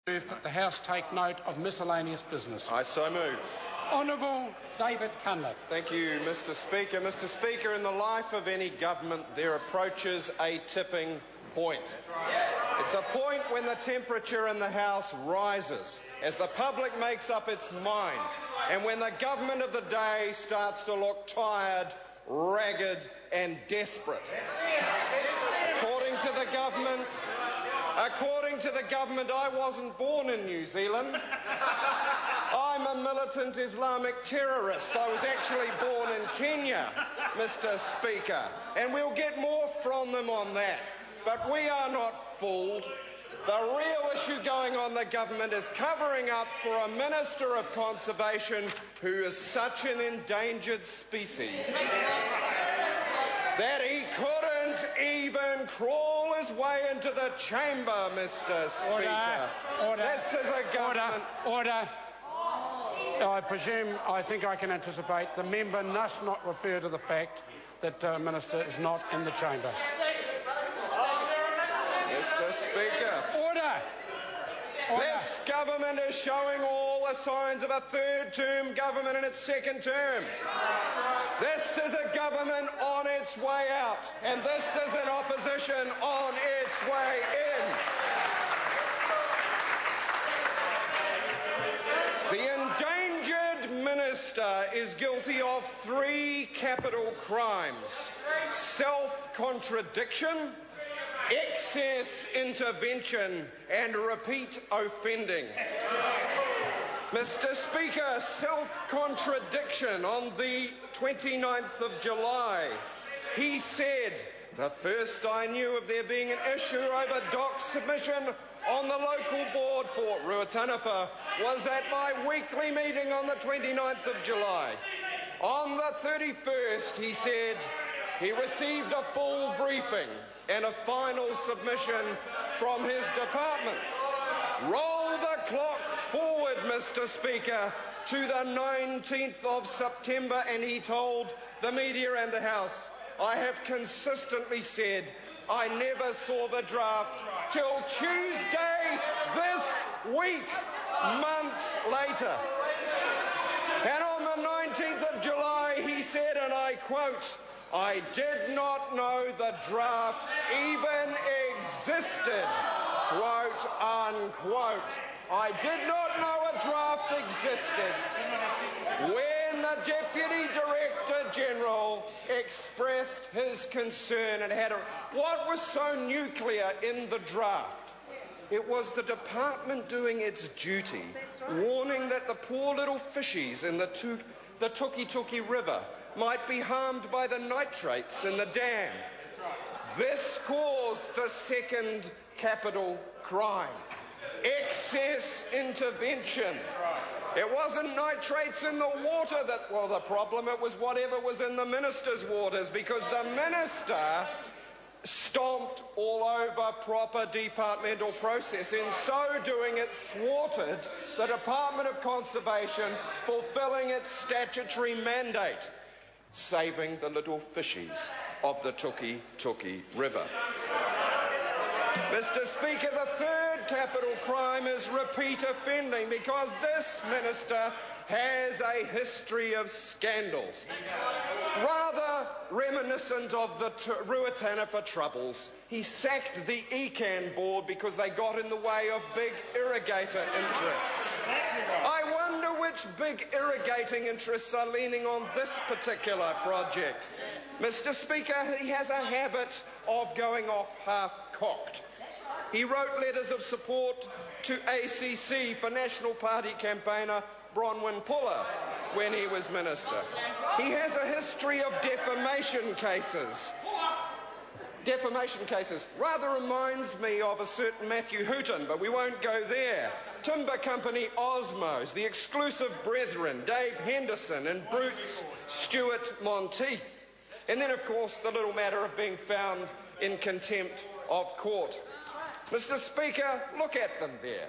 Move that the House take note of miscellaneous business. I so move. Honourable David Cunliffe. Thank you, Mr. Speaker. Mr. Speaker, in the life of any government, there approaches a tipping point. It's a point when the temperature in the House rises as the public makes up its mind and when the government of the day starts to look tired, ragged and desperate. According to the government, I wasn't born in New Zealand. I'm a militant Islamic terrorist. I was actually born in Kenya, Mr. Speaker, and we'll get more from them on that. But we are not fooled. The real issue going on in the government is covering up for a Minister of Conservation who is such an endangered species that he couldn't even crawl his way into the chamber, Mr. Speaker. Order. This is a government... Order. I think I can anticipate the member must not refer to the fact that the Minister is not in the chamber. Mr. Speaker. Order. This government is showing all the signs of a third-term government in its second term. This is a government on its way out, and this is an opposition on its way in. The endangered minister is guilty of 3 capital crimes: self-contradiction, excess intervention and repeat offending. Mr. Speaker, self-contradiction. On the 29th of July, he said, "The first I knew of there being an issue over doc submission on the local board for Ruataniwha was at my weekly meeting on the 29th of July. On the 31st, he said he received a full briefing and a final submission from his department. Roll the clock forward, Mr. Speaker, to the 19th of September, and he told the media and the House, "I have consistently said I never saw the draft till Tuesday this week," months later. And on the 19th of July, he said, and I quote, "I did not know the draft even existed," quote unquote. I did not know a draft existed when the Deputy Director General expressed his concern and had what was so nuclear in the draft? It was the department doing its duty, warning that the poor little fishies in the Tuki River might be harmed by the nitrates in the dam. This caused the second capital crime: excess intervention. It wasn't nitrates in the water that were the problem, it was whatever was in the minister's waters, because the minister stomped all over proper departmental process. In so doing, it thwarted the Department of Conservation fulfilling its statutory mandate, saving the little fishies of the Tuki River. Mr. Speaker, the third capital crime is repeat offending, because this minister has a history of scandals, rather reminiscent of the Ruataniwha troubles. He sacked the ECAN board because they got in the way of big irrigator interests. I wonder which big irrigating interests are leaning on this particular project. Mr. Speaker, he has a habit of going off half-cocked. He wrote letters of support to ACC for National Party campaigner Bronwyn Puller when he was minister. He has a history of defamation cases. Rather reminds me of a certain Matthew Hooton, but we won't go there. Timber Company Osmos, the Exclusive Brethren, Dave Henderson and Bruce Stewart Monteith. And then, of course, the little matter of being found in contempt of court. Mr. Speaker, look at them there.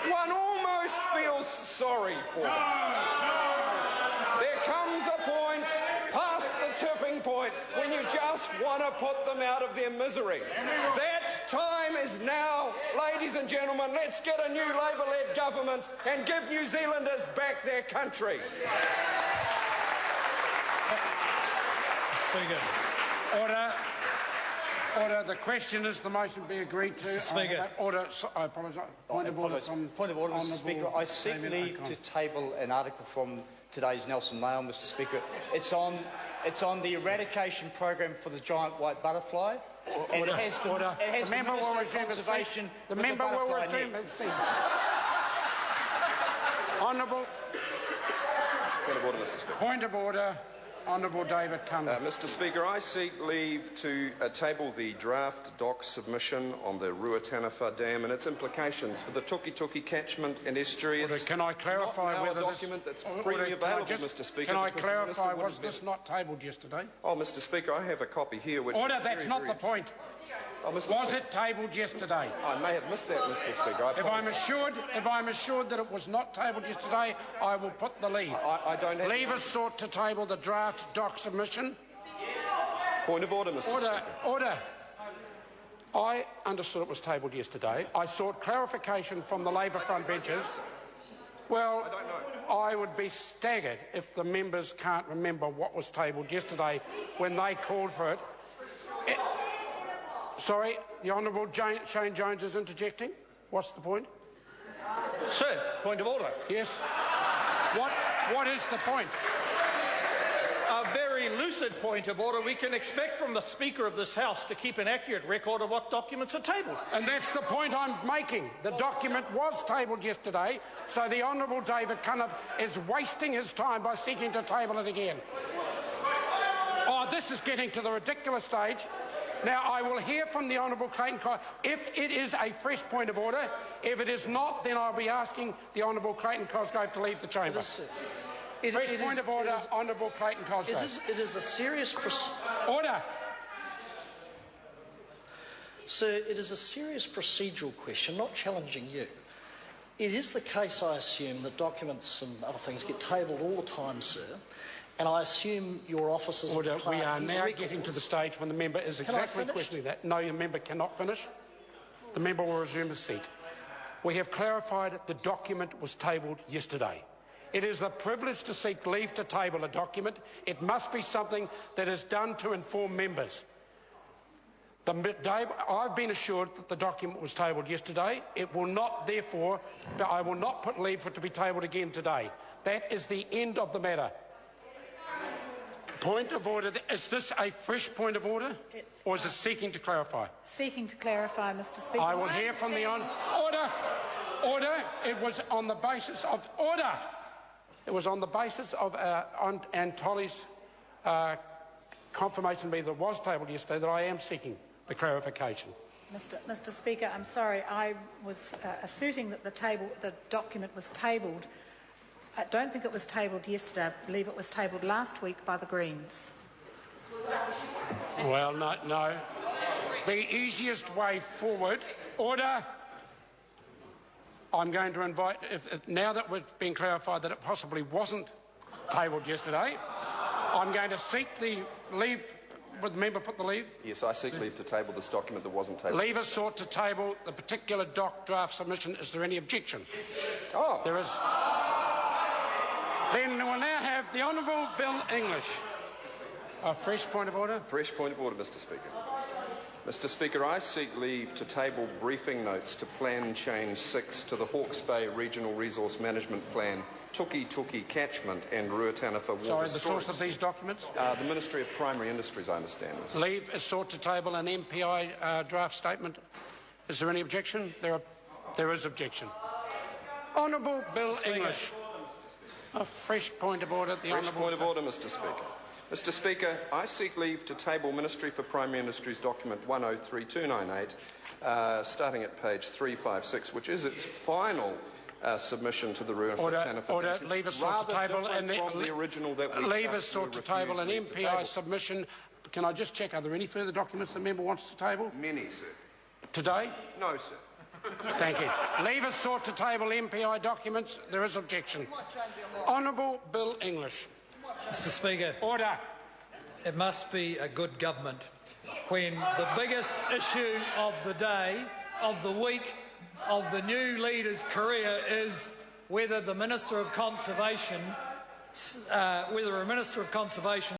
One almost feels sorry for them. There comes a point, past the tipping point, when you just want to put them out of their misery. That time is now. Ladies and gentlemen, let's get a new Labour-led government and give New Zealanders back their country. Speaker. Order. Order. The question is the motion be agreed to. Mr. Speaker. Order. I apologise. Point of order, Mr. Speaker. I seek leave to table an article from today's Nelson Mail, Mr. Speaker. It's on the eradication program for the giant white butterfly. Order. It has Order. It has the member will resume his seat. The member will resume his seat. Honourable. Point of order, Mr. Speaker. Point of order. Honourable David Cummins. Mr. Speaker, I seek leave to table the draft doc submission on the Ruataniwha Dam and its implications for the Tuki catchment and estuary. Order. Can I clarify whether a document that's freely available, Mr. Speaker? Can I clarify, was this not tabled yesterday? Oh, Mr. Speaker, I have a copy here which Order, is that's not the point. Oh, Mr. Was Speaker. it tabled yesterday? I may have missed that, Mr. Speaker. If I'm assured that it was not tabled yesterday, I will put the leave. I don't have... Leave has sought to table the draft doc submission. Point of order, Mr. Speaker. Order. I understood it was tabled yesterday. I sought clarification from the Labour front benches. Well, I would be staggered if the members can't remember what was tabled yesterday when they called for it. Sorry, the Honourable Shane Jones is interjecting. What's the point? Sir, point of order. Yes. What is the point? A very lucid point of order. We can expect from the Speaker of this House to keep an accurate record of what documents are tabled. And that's the point I'm making. The document was tabled yesterday, so the Honourable David Cummins is wasting his time by seeking to table it again. Oh, this is getting to the ridiculous stage. Now, I will hear from the Honourable Clayton Cosgrove if it is a fresh point of order. If it is not, then I'll be asking the Honourable Clayton Cosgrove to leave the chamber. Fresh point of order, Honourable Clayton Cosgrove. It is a serious... Order. Sir, it is a serious procedural question, not challenging you. It is the case, I assume, that documents and other things get tabled all the time, sir. And I assume your officers... Order. We are now getting to the stage when the member is exactly questioning that. No, your member cannot finish. The member will resume his seat. We have clarified the document was tabled yesterday. It is the privilege to seek leave to table a document. It must be something that is done to inform members. I've been assured that the document was tabled yesterday. It will not, therefore, I will not put leave for it to be tabled again today. That is the end of the matter. Point of order. Is this a fresh point of order, or is it seeking to clarify? Seeking to clarify, Mr. Speaker. I will hear from the order. Order. It was on the basis of order. It was on the basis of and Tolley's confirmation to me that it was tabled yesterday that I am seeking the clarification. Mr. Speaker, I'm sorry. I was asserting that the document was tabled. I don't think it was tabled yesterday. I believe it was tabled last week by the Greens. Well, no. The easiest way forward... Order. I'm going to invite... now that we've been clarified that it possibly wasn't tabled yesterday, I'm going to seek the leave... Would the member put the leave? Yes, I seek leave to table this document that wasn't tabled. Leave is sought to table the particular draft submission. Is there any objection? Oh. There is... Then we'll now have the Honourable Bill English. A fresh point of order? Fresh point of order, Mr. Speaker. Mr. Speaker, I seek leave to table briefing notes to Plan Change 6 to the Hawke's Bay Regional Resource Management Plan, Tuki Catchment and Ruataniwha Water Sorry, the Storage. source of these documents? The Ministry of Primary Industries, I understand. Leave is sought to table an MPI draft statement. Is there any objection? There is objection. Honourable Bill English. A fresh point of order. Fresh point of order, Mr. Speaker. Mr. Speaker, I seek leave to table Ministry for Primary Industries document 103298, starting at page 356, which is its final submission to the Ruataniwha. Order. Leave is sought to table the original that we leave is sought to table an MPI submission. Can I just check? Are there any further documents the member wants to table? Many, sir. Today? No, sir. Thank you. Leave is sought to table MPI documents. There is objection. Honourable Bill English. Mr. Speaker. Order. it must be a good government when the biggest issue of the day, of the week, of the new leader's career is whether the Minister of Conservation